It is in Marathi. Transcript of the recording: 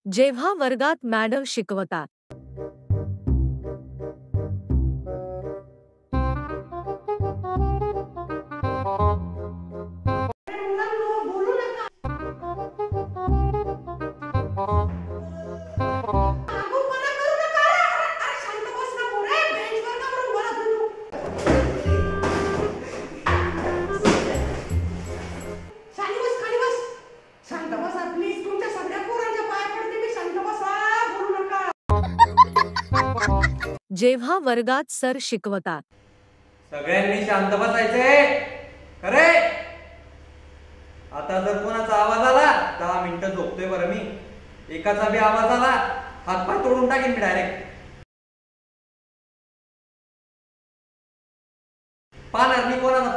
जेव्हा वर्गात मॅडम शिकवतात जेव्हा वर्गात सर शिकवतात सगळ्यांनी शांत बसायचे. खरे आता जर कोणाचा आवाज आला 10 मिनिटं झोपतोय बरं मी. एकाचा बी आवाज आला हातपाय तोडून टाकेन मी डायरेक्ट. पाहणार मी कोणाला